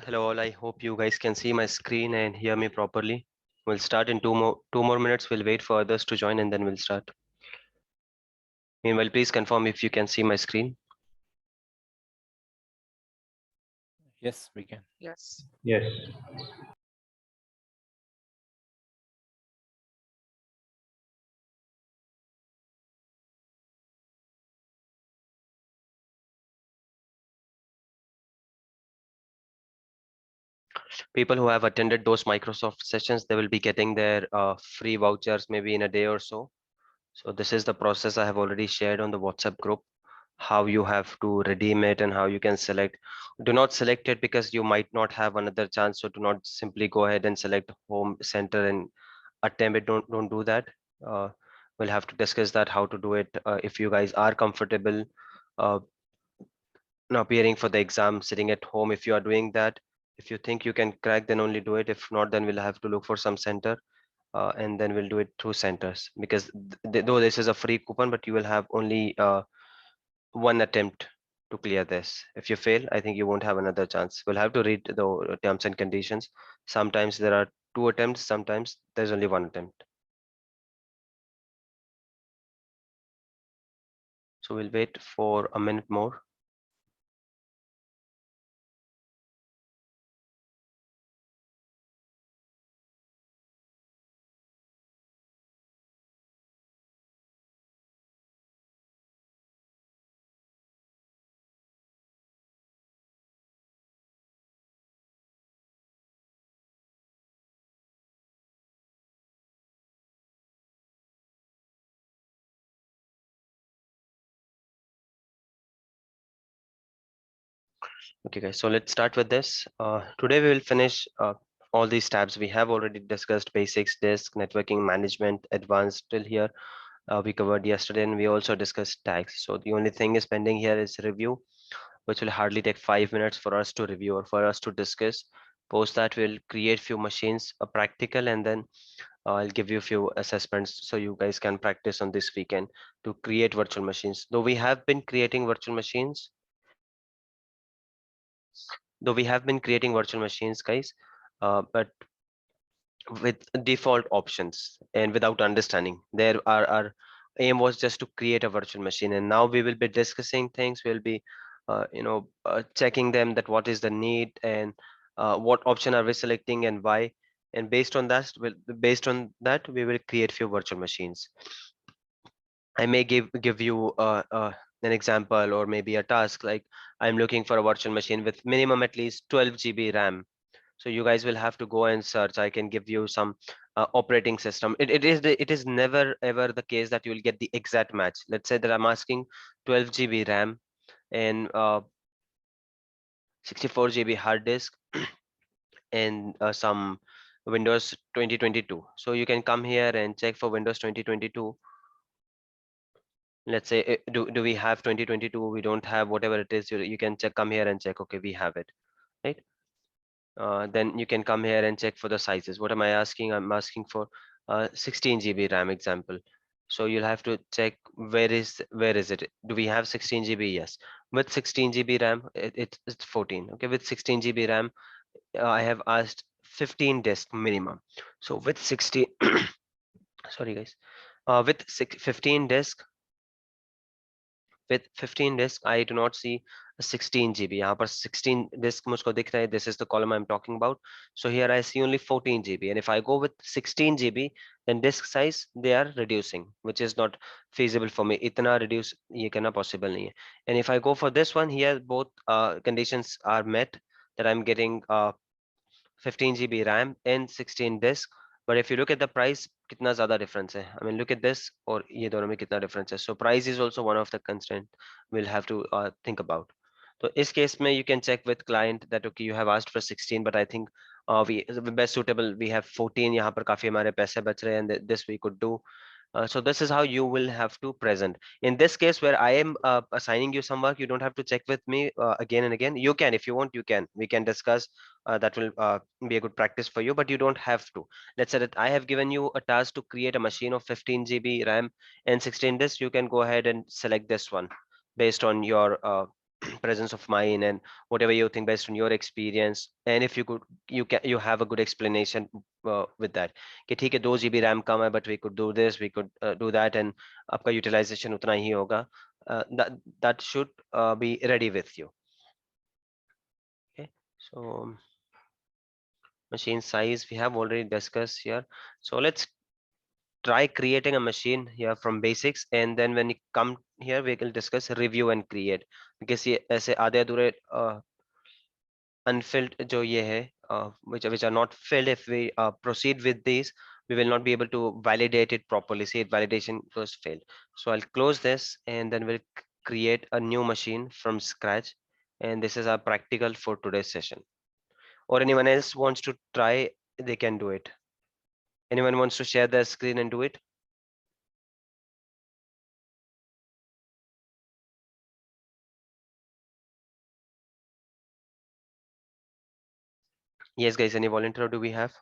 Hello all, I hope you guys can see my screen and hear me properly. We'll start in two more minutes. We'll wait for others to join and then we'll start. Meanwhile, please confirm if you can see my screen. Yes, we can. Yes. Yes. People who have attended those Microsoft sessions, they will be getting their free vouchers maybe in a day or so. So this is the process I have already shared on the WhatsApp group, how you have to redeem it and how you can select. Do not select it because you might not have another chance. So do not simply go ahead and select home center and attempt it. Don't do that. Uh, we'll have to discuss that how to do it. If you guys are comfortable uh, appearing for the exam sitting at home, if you are doing that, if you think you can crack, then only do it. If not, then we'll have to look for some center and then we'll do it through centers because though this is a free coupon, but you will have only one attempt to clear this. If you fail, I think you won't have another chance. We'll have to read the terms and conditions. Sometimes there are two attempts, sometimes there's only one attempt. So we'll wait for a minute more. Okay, guys, so let's start with this. Today we will finish all these tabs. We have already discussed basics, disk, networking, management, advanced till here. We covered yesterday and we also discussed tags. So the only thing is pending here is review, which will hardly take 5 minutes for us to review or for us to discuss. Post that, we'll create few machines, a practical, and then I'll give you a few assessments so you guys can practice on this weekend to create virtual machines. Though we have been creating virtual machines, guys, but with default options and without understanding. There are our aim was just to create a virtual machine, and now we will be discussing things. We'll be, checking them that what is the need and what option are we selecting and why. And based on that, we will create few virtual machines. I may give you an example or maybe a task like I'm looking for a virtual machine with minimum at least 12 GB RAM. So you guys will have to go and search. I can give you some operating system. It is never ever the case that you will get the exact match. Let's say that I'm asking 12 GB RAM and 64 GB hard disk and some Windows 2022. So you can come here and check for Windows 2022. Let's say do we have 2022? We don't have. Whatever it is, you can check, come here and check. Okay, we have it, right? Then you can come here and check for the sizes. What am I asking? I'm asking for 16 GB RAM example. So you'll have to check where is it? Do we have 16 GB? Yes. With 16 GB RAM, it's 14. Okay, with 16 GB RAM, I have asked 15 disk minimum. So with 16, sorry guys, with 15 disk, with 15 disk, I do not see a 16 GB. यहाँ पर 16 disk मुझको दिख रहा है. This is the column I'm talking about. So here I see only 14 GB. And if I go with 16 GB, then disk size they are reducing, which is not feasible for me. इतना reduce ये करना possible नहीं है. And if I go for this one here, both conditions are met, that I'm getting 15 GB RAM and 16 disk. But if you look at the price, कितना ज़्यादा difference है. I mean, look at this और ये दोनों में कितना difference है. So price is also one of the constraint we'll have to think about. So इस case में you can check with client that okay, you have asked for 16, but I think we best suitable we have 14. यहाँ पर काफी हमारे पैसे बच रहे हैं, and this we could do. So this is how you will have to present. In this case where I am assigning you some work, you don't have to check with me again and again. You can, if you want, you can. We can discuss. That will be a good practice for you, but you don't have to. Let's say that I have given you a task to create a machine of 15 GB RAM and 16 disk. You can go ahead and select this one based on your presence of mind and whatever you think based on your experience, and if you could, you have a good explanation with that कि ठीक है 2 GB RAM कम है, but we could do this, we could do that, and आपका utilization उतना ही होगा. That should be ready with you. Okay, so machine size we have already discussed here. So let's try creating a machine here from basics, and then when you come here we will discuss review and create, because ये ऐसे आधे अधूरे unfilled जो ये है which are not filled, if we proceed with these we will not be able to validate it properly. See, validation was failed. So I'll close this and then we'll create a new machine from scratch, and this is our practical for today's session. Or anyone else wants to try, they can do it. Anyone wants to share their screen and do it? Yes guys, any volunteer do we have?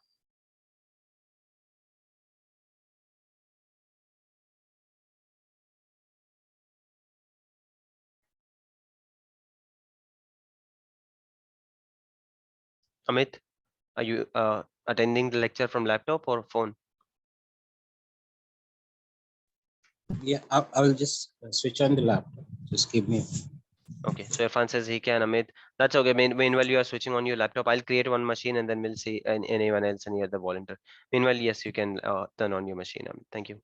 Amit, are you attending the lecture from laptop or phone? Yeah, I will just switch on the laptop. Just give me. Okay, so Irfan says he can, Amit. That's okay. Meanwhile, you are switching on your laptop. I'll create one machine and then we'll see anyone else, any other volunteer. Meanwhile, yes, you can turn on your machine, Amit. Thank you.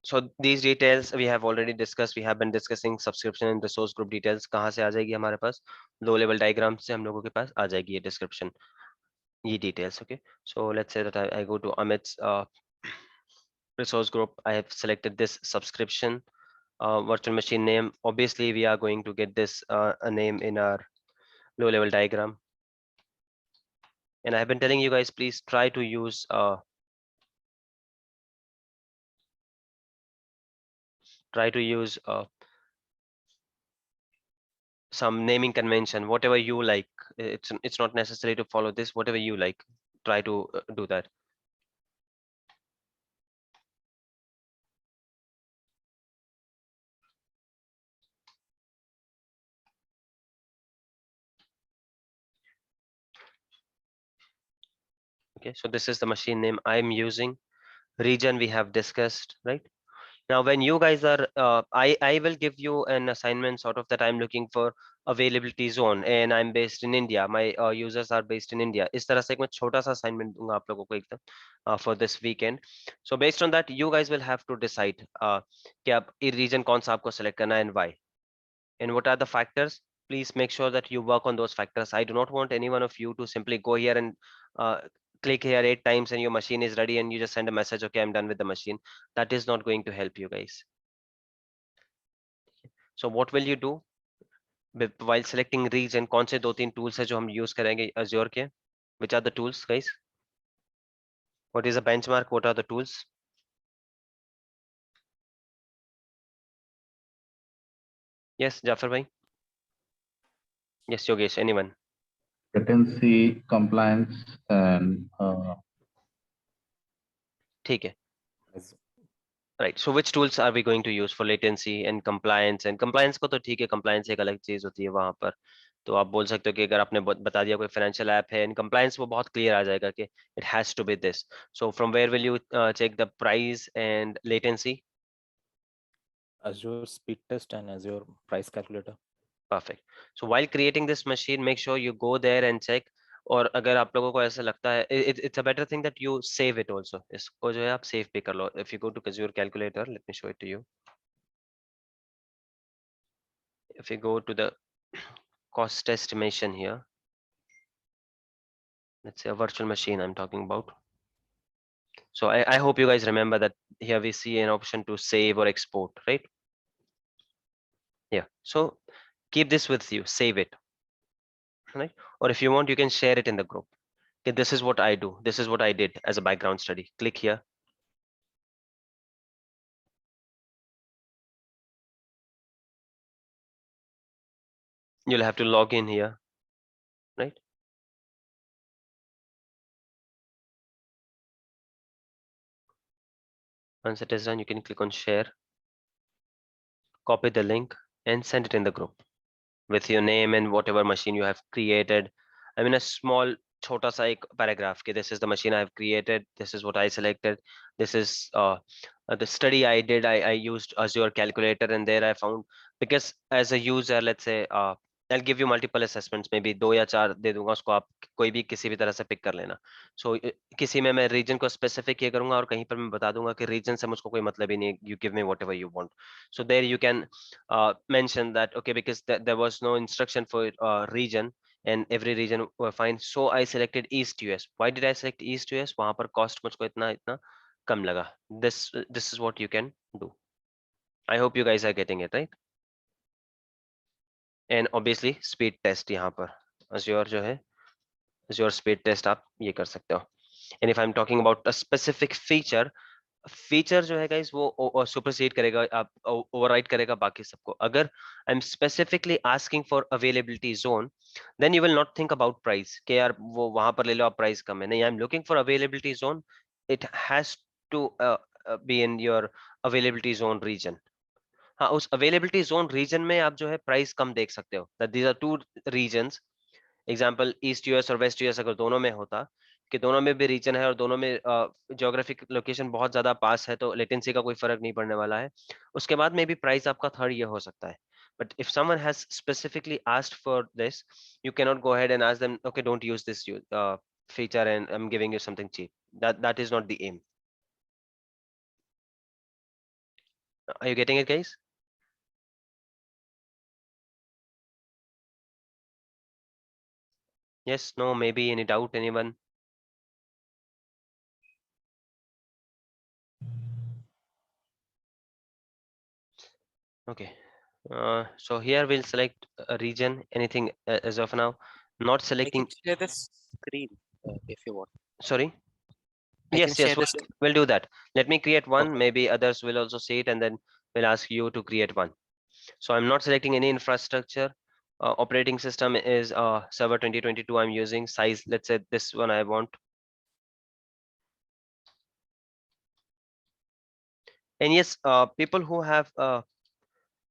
So these details we have already discussed. We have been discussing subscription and resource group details. कहाँ से आ जाएगी हमारे पास? Low level diagram से हम लोगों के पास आ जाएगी ये description, ये details. Okay. So let's say that I go to Amit's resource group. I have selected this subscription virtual machine name. Obviously, we are going to get this a name in our low level diagram. And I've been telling you guys, please try to use some naming convention, whatever you like. It's not necessary to follow this, whatever you like, try to do that. Okay, so this is the machine name I'm using. Region we have discussed, right? Now, when you guys are, I will give you an assignment sort of that I'm looking for availability zone and I'm based in India. My users are based in India. इस तरह से एक मैं छोटा सा assignment दूंगा आप लोगों को एकदम for this weekend. So based on that, you guys will have to decide कि आप ये region कौन सा आपको select करना है and why. And what are the factors? Please make sure that you work on those factors. I do not want any one of you to simply go here and click here 8 times and your machine is ready and you just send a message, okay, I'm done with the machine. That is not going to help you guys. So what will you do? While selecting region, कौन से 2-3 tools है जो हम use करेंगे Azure के? Which are the tools, guys? What is a benchmark? What are the tools? Yes, Jafar bhai. Yes, Yogesh. Anyone? Latency, compliance, and ठीक है. Yes. Right. So which tools are we going to use for latency and compliance? And compliance को तो ठीक है, compliance एक अलग चीज होती है वहां पर. तो आप बोल सकते हो कि अगर आपने बता दिया कोई फाइनेंशियल ऐप है, इन कंप्लायंस वो बहुत क्लियर आ जाएगा कि it has to be this. So from where will you check the price and latency? Azure speed test and Azure price calculator. Perfect. So while creating this machine, make sure you go there and check. और अगर आप लोगों को ऐसा लगता है, it's a better thing that you save it also. इसको जो है आप save भी कर लो. If you go to Azure calculator, let me show it to you. If you go to the cost estimation here, let's say a virtual machine I'm talking about. So I hope you guys remember that here we see an option to save or export, right? Yeah, so keep this with you, save it, right? Or if you want, you can share it in the group. Okay, this is what I do. This is what I did as a background study. Click here. You'll have to log in here, right? Once it is done, you can click on share, copy the link and send it in the group with your name and whatever machine you have created. I mean a small chota sa ek paragraph कि this is the machine I have created, this is what I selected, this is the study I did. I used Azure calculator and there I found, because as a user, let's say I'll give you multiple assessments, maybe 2 या 4 दे दूंगा उसको, आप कोई भी किसी भी तरह से पिक कर लेना. So किसी में मैं रीजन को स्पेसिफिक ये करूंगा और कहीं पर मैं बता दूंगा कि रीजन से मुझको कोई मतलब ही नहीं, you give me whatever you want. So there you can mention that okay, because there was no instruction for region and every region were fine, so I selected East US. Why did I select East US? वहां पर cost मुझको इतना इतना कम लगा. This is what you can do. I hope you guys are getting it right. And obviously speed test यहाँ पर Azure जो है, Azure speed test आप ये कर सकते हो. And if I'm talking about a specific feature, feature जो है गाइस वो सुपरसीड करेगा, आप ओवरराइड करेगा बाकी सबको. अगर I am specifically asking for availability zone, then you will not think about price कि यार वो वहां पर ले लो, आप प्राइस कम है. नहीं, I am looking for availability zone, it has to be in your availability zone region. हाँ, उस अवेलेबिलिटी जोन रीजन में आप जो है प्राइस कम देख सकते हो. These are two regions. Example east US और वेस्ट यूएस अगर दोनों में होता कि दोनों में भी रीजन है और दोनों में ज्योग्राफिक लोकेशन बहुत ज्यादा पास है, तो लेटेंसी का कोई फर्क नहीं पड़ने वाला है. उसके बाद में भी प्राइस आपका थर्ड ये हो सकता है. But if someone has specifically asked for this, you cannot go ahead and ask them, okay, don't use this feature and I'm giving you something cheap. That is not the aim. Are you getting it, guys? Yes, no, maybe any doubt, anyone? Okay. So here we'll select a region, anything as of now, not I selecting. can share the screen if you want. Sorry. I can Yes, share yes, the screen. we'll do that. Let me create one. Okay. Maybe others will also see it, and then we'll ask you to create one. So I'm not selecting any infrastructure. Operating system is server 2022. I'm using size. Let's say this one I want. And yes, people who have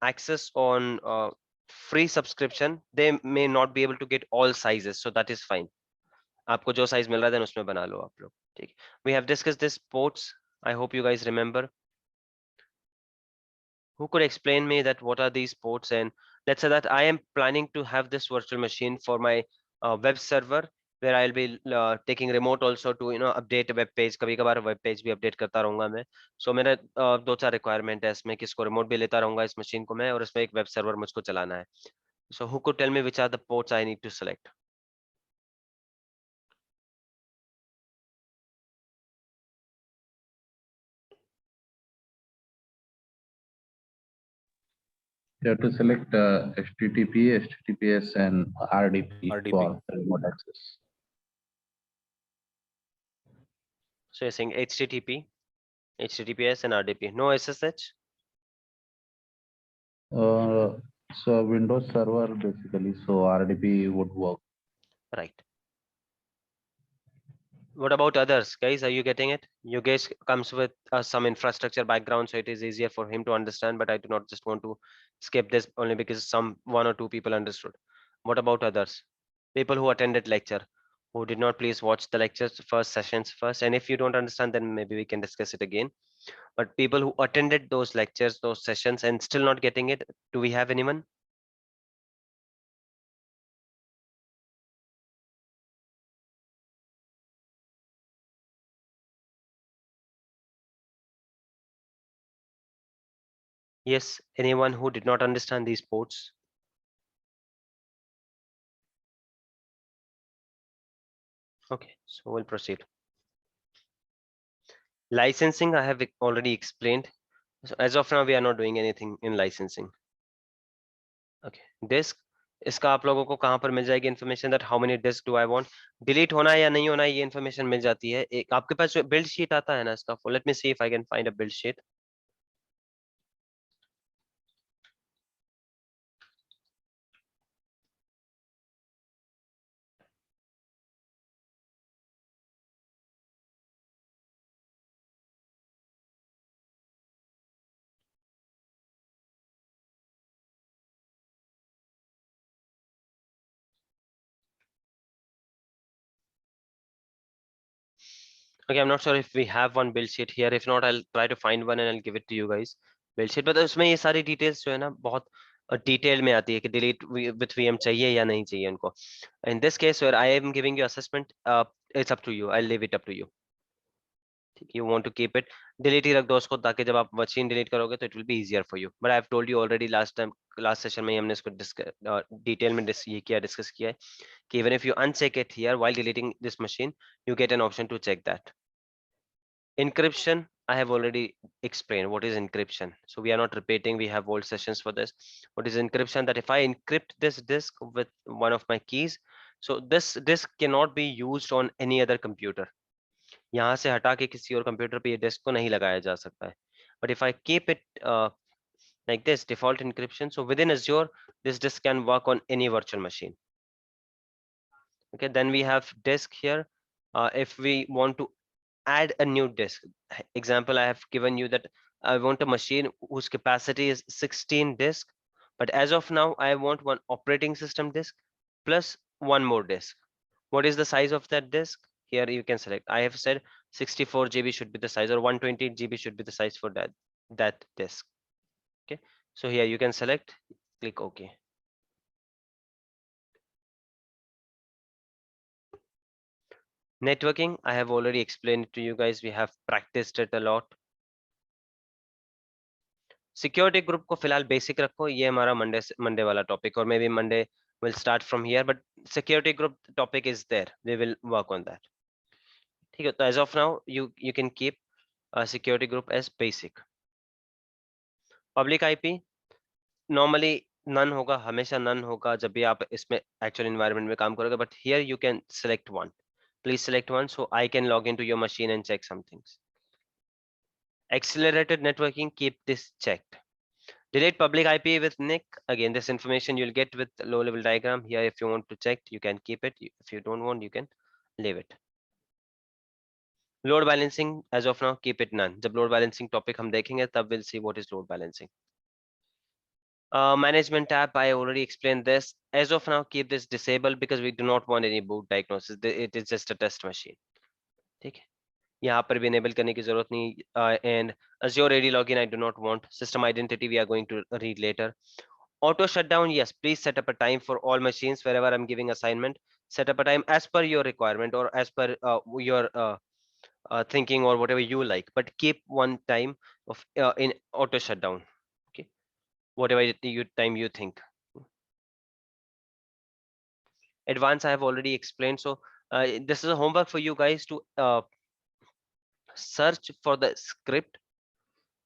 access on free subscription, they may not be able to get all sizes. So that is fine. आपको जो size मिल रहा है then उसमें बना लो आप लोग. ठीक. We have discussed this ports. I hope you guys remember. Who could explain me that what are these ports? And let's say that I am planning to have this virtual machine for my web server, where I'll be taking remote also to update a web page. कभी कभार web page भी update करता रहूंगा मैं. So मेरा 2-4 requirement है इसमें, किसको remote भी लेता रहूंगा इस machine को मैं, और इसमें एक web server मुझको चलाना है. So who could tell me which are the ports I need to select? You have to select HTTP, HTTPS, and RDP, RDP. for remote access. So you're saying HTTP, HTTPS, and RDP. No SSH. So Windows Server basically, so RDP would work. Right. What about others, guys? Are you getting it? You guys comes with some infrastructure background, so it is easier for him to understand. But I do not just want to skip this only because some 1 or 2 people understood. What about others? People who attended lecture, who did not, please watch the lectures first, sessions first. And if you don't understand, then maybe we can discuss it again. But people who attended those lectures, those sessions, and still not getting it, do we have anyone? Yes, anyone who did not understand these ports? Okay, so we'll proceed. Licensing, I have already explained. So as of now, we are not doing anything in licensing. Okay, disk, इसका आप लोगों को कहाँ पर मिल जाएगी information that how many disk do I want? Delete होना है या नहीं होना है, ये information मिल जाती है. एक आपके पास build sheet आता है ना इसका. Let me see if I can find a build sheet. Okay, I'm not sure if we have one build sheet here. If not, I'll try to find one and I'll give it to you guys. Build sheet, but उसमें ये सारी details जो है ना बहुत detail में आती है कि delete with VM चाहिए या नहीं चाहिए उनको. In this case, where I am giving you assessment, it's up to you. I'll leave it up to you. You want to keep it, delete ही रख दो उसको ताकि जब आप machine delete करोगे तो it will be easier for you. But I've told you already last time, last session में ही हमने इसको detail में ये किया, discuss किया है कि even if you uncheck it here while deleting this machine, you get an option to check that. Encryption, I have already explained what is encryption. So we are not repeating, we have old sessions for this. What is encryption? That if I encrypt this disk with one of my keys, so this disk cannot be used on any other computer. यहाँ से हटा के किसी और computer पे ये disc को नहीं लगाया जा सकता है. But if I keep it like this, default encryption, so within Azure, this disk can work on any virtual machine. Okay, then we have disk here. If we want to add a new disk, example I have given you that I want a machine whose capacity is 16 disk, but as of now I want one operating system disk plus one more disk. What is the size of that disk? Here you can select. I have said 64 GB should be the size, or 120 GB should be the size for that disk. Okay, so here you can select, click OK. Networking, I have already explained it to you guys. We have practiced it a lot. Security group को फिलहाल basic रखो, ये हमारा Monday वाला topic, और maybe Monday will start from here, but security group topic is there. We will work on that. ठीक है, तो as of now you can keep a security group as basic. Public IP normally none होगा, हमेशा none होगा जब भी आप इसमें actual environment में काम करोगे, but here you can select one. Please select one so I can log into your machine and check some things. Accelerated networking, keep this checked. Delete public IP with NIC. Again, this information you'll get with low level diagram here. If you want to check, you can keep it. If you don't want, you can leave it. Load balancing, as of now, keep it none. जब load balancing topic हम देखेंगे तब we'll see what is load balancing. Management tab, I already explained this. As of now, keep this disabled because we do not want any boot diagnosis. It is just a test machine. ठीक है, यहाँ पर भी enable करने की जरूरत नहीं. And Azure AD login, I do not want. System identity, we are going to read later. Auto shutdown, yes, please set up a time for all machines wherever I'm giving assignment. Set up a time as per your requirement or as per your thinking or whatever you like, but keep one time of in auto shutdown. Okay, whatever time you think. Advanced, I have already explained. So this is a homework for you guys to search for the script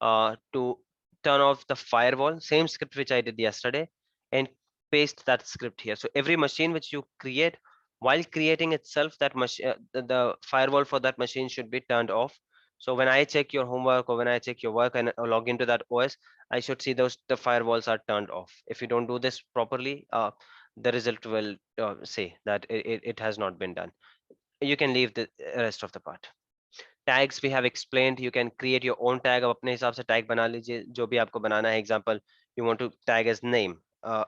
to turn off the firewall, same script which I did yesterday, and paste that script here. So every machine which you create, while creating itself, that machine, the firewall for that machine should be turned off. So when I check your homework or when I check your work and log into that OS, I should see the firewalls are turned off. If you don't do this properly, the result will say that it has not been done. You can leave the rest of the part. Tags we have explained. You can create your own tag. आप अपने हिसाब से tag बना लीजिए जो भी आपको बनाना है. Example, you want to tag as name.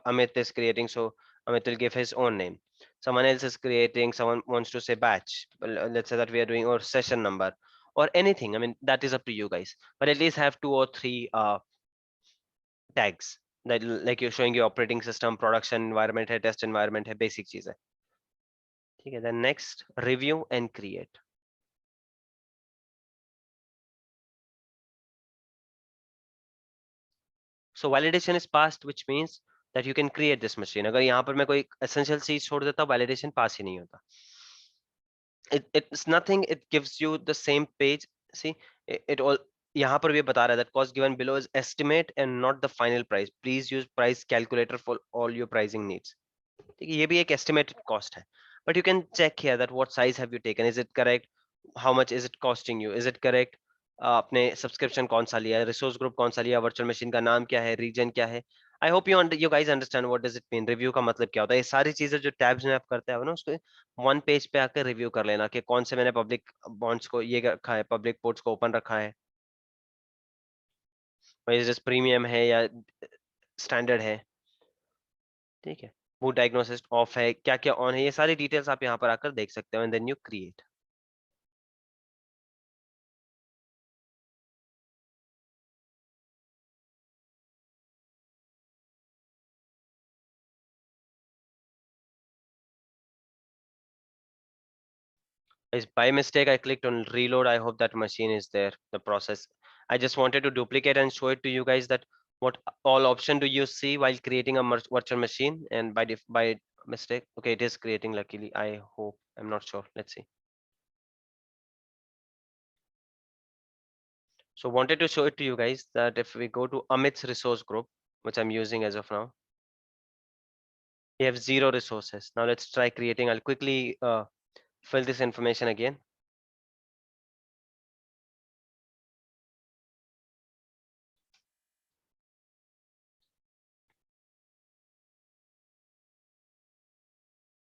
Amit is creating, so Amit will give his own name. Someone else is creating, someone wants to say batch. Let's say that we are doing, or session number or anything. I mean, that is up to you guys. But at least have 2 or 3 tags that, like you're showing your operating system, production environment है, test environment है, basic चीज है. ठीक है, then next, review and create. So validation is passed, which means that you can create this machine. अगर यहाँ पर मैं कोई essential चीज छोड़ देता हूँ, validation pass ही नहीं होता. It's nothing. It gives you the same page. See, it all यहाँ पर भी बता रहा है that cost given below is estimate and not the final price. Please use price calculator for all your pricing needs. ठीक है, ये भी एक estimated cost है. But you can check here that what size have you taken? Is it correct? How much is it costing you? Is it correct? आपने subscription कौन सा लिया है, रिसोर्स ग्रुप कौन सा लिया, वर्चुअल मशीन का नाम क्या है, रीजन क्या है. I hope you guys understand what does it mean. Review का मतलब क्या होता है. ये सारी चीजें जो टैब्स में आप करते हो ना, उसको वन पेज पे आकर रिव्यू कर लेना कि कौन से मैंने पब्लिक बॉन्ड्स को ये रखा है, पब्लिक पोर्ट्स को ओपन रखा है, प्रीमियम है या स्टैंडर्ड है. ठीक है, बूट डायग्नोसिस ऑफ है, क्या क्या ऑन है, ये सारी डिटेल्स आप यहाँ पर आकर देख सकते हो. And then you create. Is by mistake I clicked on reload. I hope that machine is there, the process. I just wanted to duplicate and show it to you guys that what all option do you see while creating a virtual machine, and by mistake, okay, it is creating luckily. I hope, I'm not sure. Let's see. So wanted to show it to you guys that if we go to Amit's resource group, which I'm using as of now, we have 0 resources. Now let's try creating. I'll quickly fill this information again.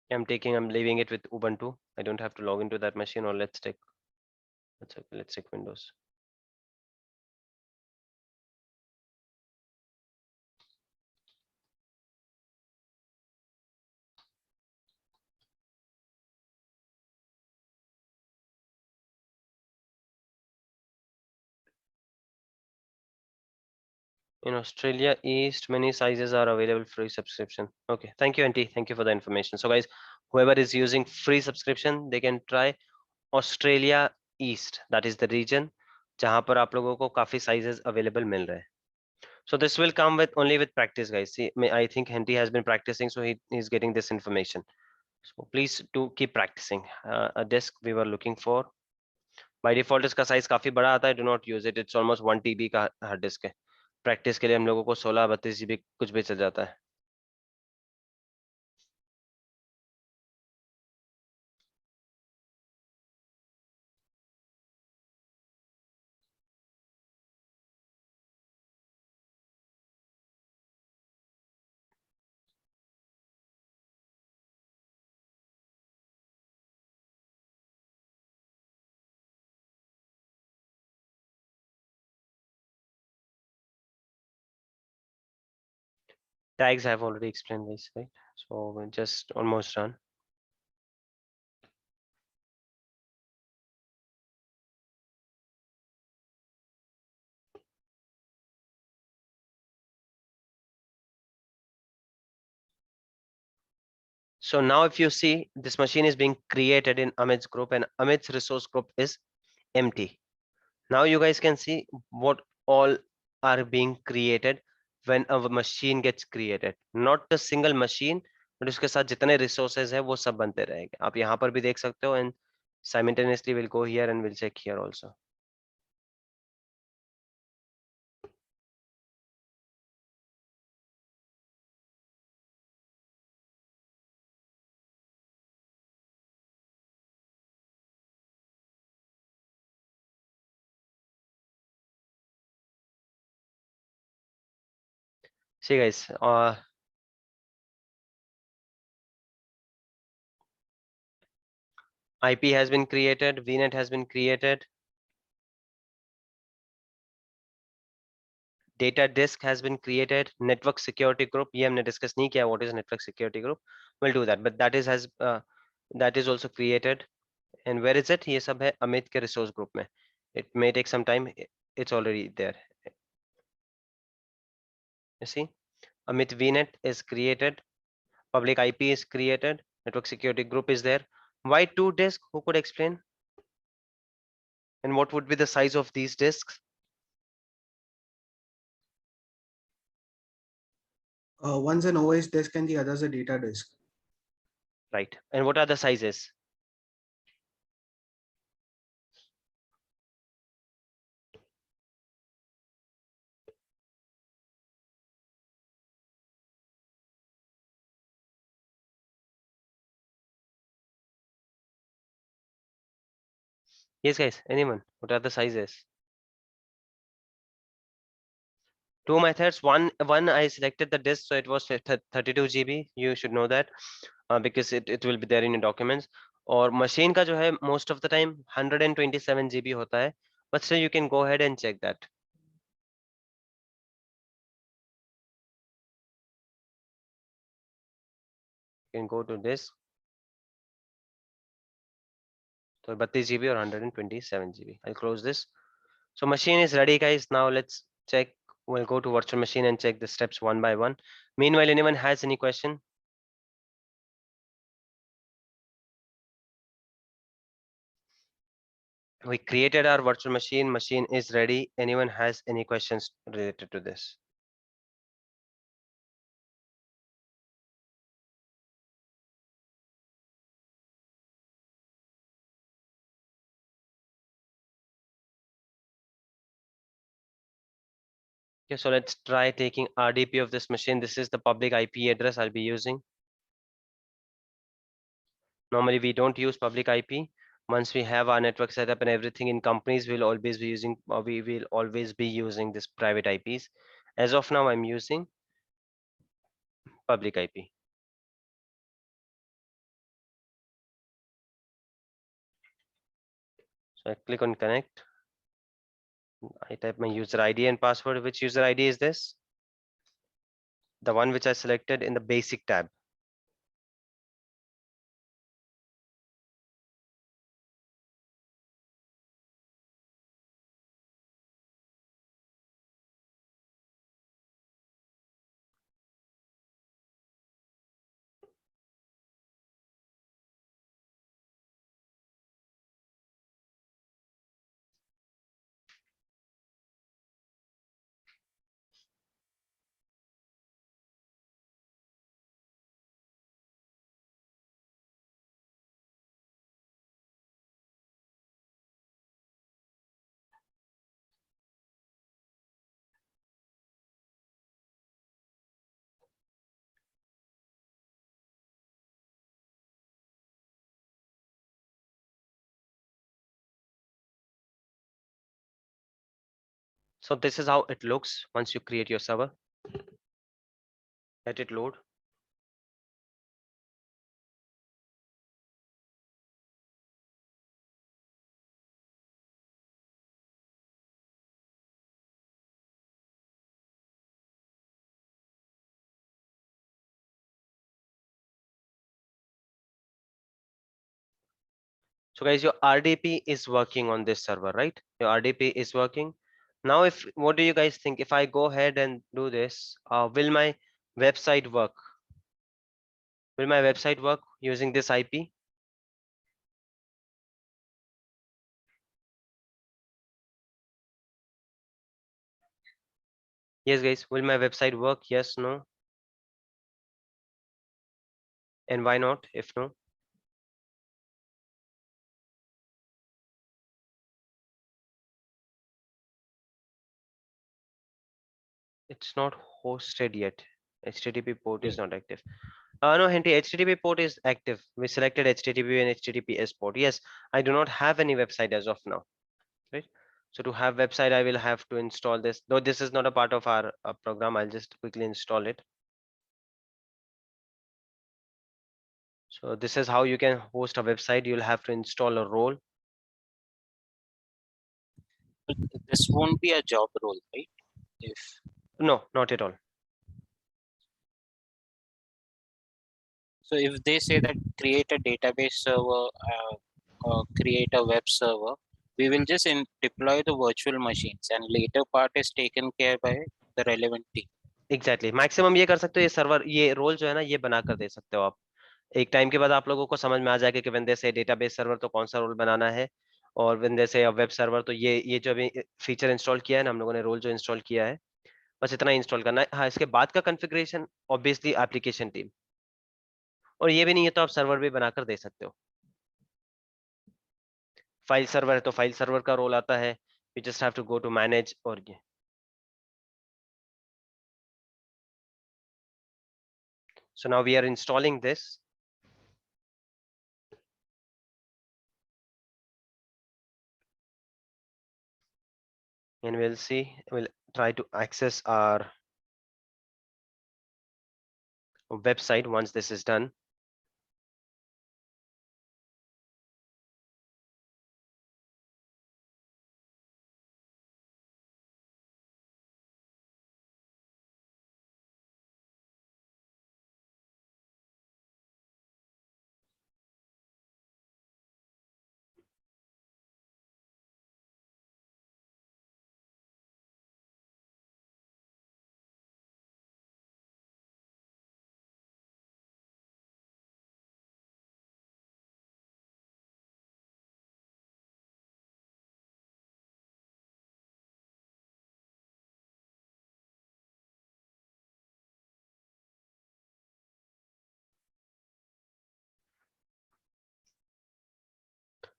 I'm leaving it with Ubuntu. I don't have to log into that machine, or let's take Windows. In Australia East, many sizes are available free subscription. Okay, thank you, Auntie. Thank you for the information. So guys, whoever is using free subscription, they can try Australia East. That is the region जहां पर आप लोगों को काफी sizes available मिल रहे हैं. So this will come with only with practice, guys. See, I think Henry has been practicing, so he's getting this information. So please do keep practicing. A disk we were looking for. By default इसका size काफी बड़ा आता है. Do not use it. It's almost 1 TB का hard disk है. Practice के लिए हम लोगों को 16-32 GB कुछ भी चल जाता है. Tags I have already explained this, right? So we're just almost done. So now if you see, this machine is being created in Amit's group, and Amit's resource group is empty. Now you guys can see what all are being created when a machine gets created. Not a single machine, but उसके साथ जितने resources है वो सब बनते रहेंगे. आप यहाँ पर भी देख सकते हो, and simultaneously we'll go here and we'll check here also. See guys, IP has been created, VNet has been created, data disk has been created, network security group. ये हमने discuss नहीं किया what is network security group. We'll do that, but that is also created. And where is it? ये सब है अमित के resource group में. It may take some time. It's already there. You see, Amit VNet is created, public IP is created, network security group is there. Why 2 disks? Who could explain? And what would be the size of these disks? One's an OS disk and the other's a data disk. Right. And what are the sizes? Yes, guys. Anyone? What are the sizes? 2 methods. One I selected the disk, so it was 32 GB. You should know that because it will be there in your documents. Or machine का जो है most of the time 127 GB होता है. But still you can go ahead and check that. You can go to this. So 32 GB or 127 GB. I'll close this. So machine is ready, guys. Now let's check. We'll go to virtual machine and check the steps one by one. Meanwhile, anyone has any question? We created our virtual machine. Machine is ready. Anyone has any questions related to this? Okay, so let's try taking RDP of this machine. This is the public IP address I'll be using. Normally we don't use public IP. Once we have our network set up and everything in companies, we'll always be using, we will always be using this private IPs. As of now, I'm using public IP. So I click on connect. I type my user ID and password. Which user ID is this? The one which I selected in the basic tab. So this is how it looks once you create your server. Let it load. So guys, your RDP is working on this server, right? Your RDP is working. Now, what do you guys think? If I go ahead and do this, will my website work? Will my website work using this IP? Yes, guys, will my website work? Yes, no? And why not, if no? It's not hosted yet. HTTP port is not active. No, Henry, HTTP port is active. We selected HTTP and HTTPS port. Yes, I do not have any website as of now, right? So to have website, I will have to install this. Though this is not a part of our program, I'll just quickly install it. So this is how you can host a website. You'll have to install a role. This won't be a job role, right? If No, not at all. so, if they say that create a database server, create a web server, we will just deploy the virtual machines, and later part is taken care by the relevant team. Exactly maximum ये कर सकते हो, ये server ये role जो है ना ये बना कर दे सकते हो आप। एक टाइम के बाद आप लोगों को समझ में आ जाएगा कि वेन दे से डेटाबेस सर्वर तो कौन सा रोल बनाना है, और वेन दे से वेब सर्वर तो ये जो अभी फीचर इंस्टॉल किया है ना हम लोगों ने, रोल जो इंस्टॉल किया है, बस इतना इंस्टॉल करना है। हाँ, इसके बाद का कॉन्फ़िगरेशन ऑब्वियसली एप्लीकेशन टीम, और ये भी नहीं है तो आप सर्वर भी बनाकर दे सकते हो। फाइल सर्वर है तो फाइल सर्वर का रोल आता है, you just have to go to manage, और ये so now we are installing this. And we'll see, we'll try to access our website once this is done.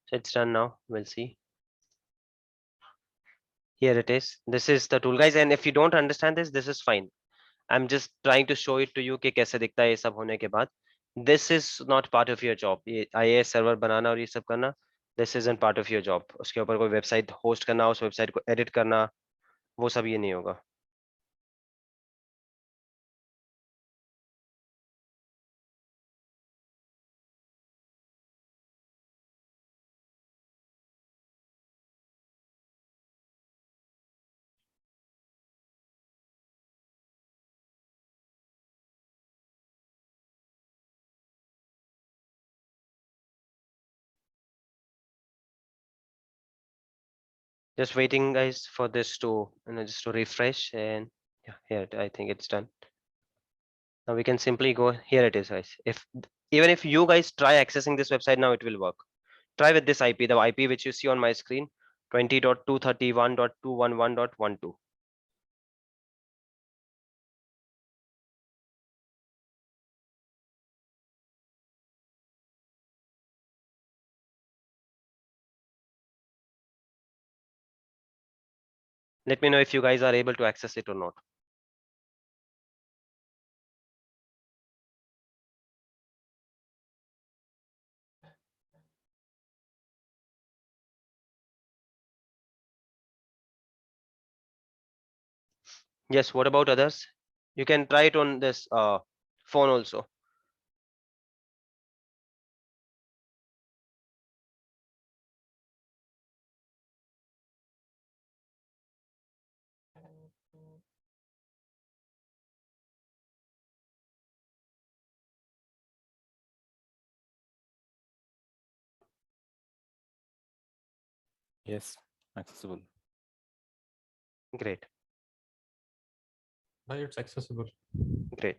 So it's done now. We'll see. Here it is. This is the tool, guys. And if you don't understand this, this is fine. I'm just trying to show it to you कि कैसे दिखता है ये सब होने के बाद. This is not part of your job. ये IAS server बनाना और ये सब करना, this isn't part of your job. उसके ऊपर कोई वेबसाइट होस्ट करना, उस वेबसाइट को एडिट करना, वो सब ये नहीं होगा. Just waiting, guys, for this to, just to refresh, and yeah, here I think it's done. Now we can simply go. Here it is, guys. Even if you guys try accessing this website now, it will work. Try with this IP, the IP which you see on my screen, 20.231.211.12. Let me know if you guys are able to access it or not. Yes, what about others? You can try it on this phone also. Yes, accessible. Great, Now it's accessible. great.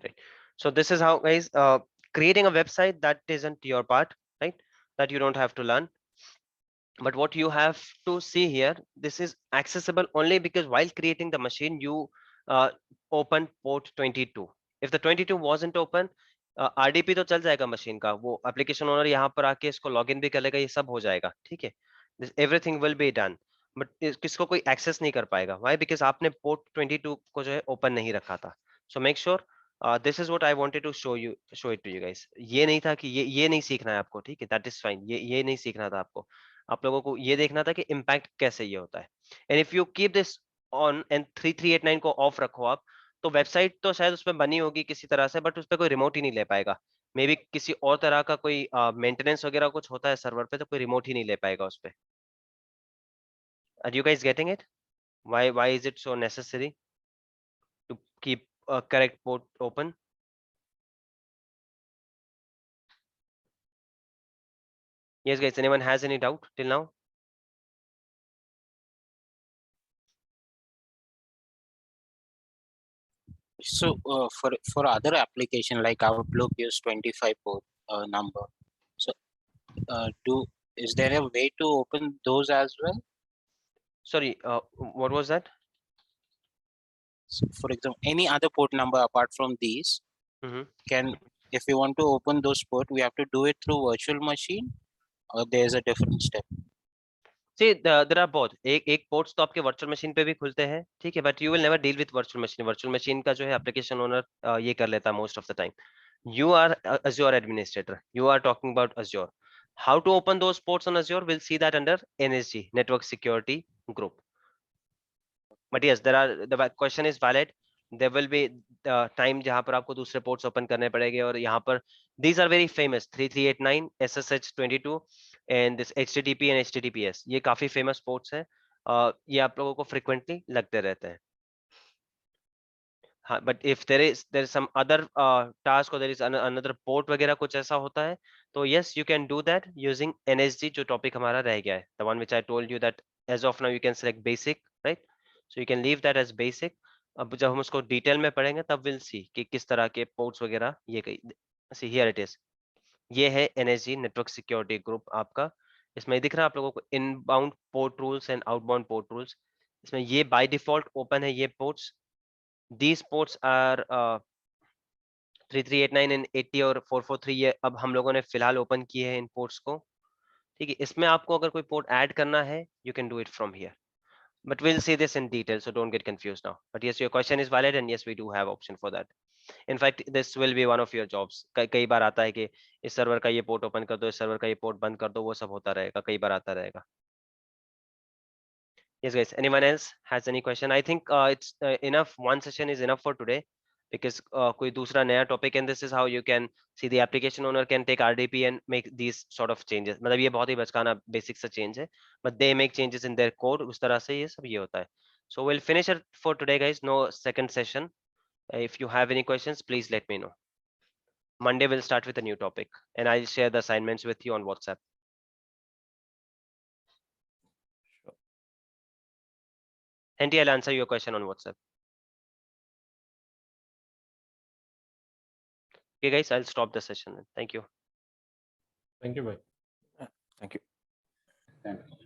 Right. So this is how, guys, creating a website that isn't your part, right? That you don't have to learn. But what you have to see here, this is accessible only because while creating the machine, you open port 22. If the 22 wasn't open, RDP तो चल जाएगा machine का, वो application owner यहाँ पर आके इसको login भी कर लेगा, ये सब हो जाएगा, ठीक है. Everything will be done, but किसको कोई एक्सेस नहीं कर पाएगा. व्हाई? बिकॉज आपने पोर्ट 22 को जो है ओपन नहीं रखा था. So make sure, this is what I wanted to show it to you guys. ये नहीं था कि ये नहीं सीखना है आपको, ठीक है, दैट इज फाइन. ये नहीं सीखना था आपको. आप लोगों को ये देखना था कि इम्पैक्ट कैसे ये होता है. And if you keep this on and 3389 को ऑफ रखो आप, तो वेबसाइट तो शायद उसमें बनी होगी किसी तरह से, बट उस पर कोई रिमोट ही नहीं ले पाएगा. मे बी किसी और तरह का कोई मेंटेनेंस वगैरह कुछ होता है सर्वर पे, तो कोई रिमोट ही नहीं ले पाएगा उस पे. Are you guys getting it? Why is it so necessary to keep correct port open? Yes, guys, anyone has any doubt till now? So for other application like Outlook use 25 port number. So is there a way to open those as well? Sorry, what was that? So for example, any other port number apart from these, can, if we want to open those port, we have to do it through virtual machine, or there's a different step? See, there are both. एक ports तो आपके virtual machine पे भी खुलते हैं, ठीक है, but you will never deal with virtual machine. Virtual machine का जो है application owner ये कर लेता है most of the time. You are Azure Administrator. You are talking about Azure. How to open those ports on Azure? We'll see that under NSG, Network Security Group. But yes, the question is valid. There will be time जहाँ पर आपको दूसरे ports open करने पड़ेंगे, और यहाँ पर these are very famous 3389, SSH22 and this HTTP and HTTPS. ये काफी famous ports हैं. ये आप लोगों को frequently लगते रहते हैं. हाँ, but if there is some other task or there is another port वगैरह कुछ ऐसा होता है, तो yes, you can do that using NSG, जो topic हमारा रह गया है, the one which I told you that as of now you can select basic, right? So you can leave that as basic. अब जब हम उसको डिटेल में पढ़ेंगे तब we'll see कि किस तरह के पोर्ट्स वगैरह ये कही. See here it is. ये है NSG नेटवर्क सिक्योरिटी ग्रुप आपका. इसमें दिख रहा है आप लोगों को inbound port rules and outbound port rules. इसमें ये बाय डिफॉल्ट ओपन है ये ports. these ports are 3389 and 80 और 443 ये अब हम लोगों ने फिलहाल ओपन किए हैं इन पोर्ट्स को। ठीक है, इसमें आपको अगर कोई पोर्ट ऐड करना है you can do it from here, but we'll see this in detail, so don't get confused now. But yes, your question is valid and yes, we do have option for that. In fact, this will be one of your jobs. कई बार आता है कि इस server का ये port open कर दो, इस सर्वर का ये पोर्ट बंद कर दो, वो सब होता रहेगा, कई बार आता रहेगा। Yes guys, anyone else has any question? I think it's enough, one session is enough for today, because कोई दूसरा नया topic, and this is how you can see the application owner can take RDP and make these sort of changes. मतलब ये बहुत ही बचकाना basic सा change है, but they make changes in their code, उस तरह से ये सब ये होता है। So we'll finish it for today guys, no second session. If you have any questions, please let me know. Monday we'll start with a new topic, and I'll share the assignments with you on WhatsApp. Sure. Henry, I'll answer your question on WhatsApp. Okay guys, I'll stop the session then. Thank you. Thank you, bye. Thank you. Thank you.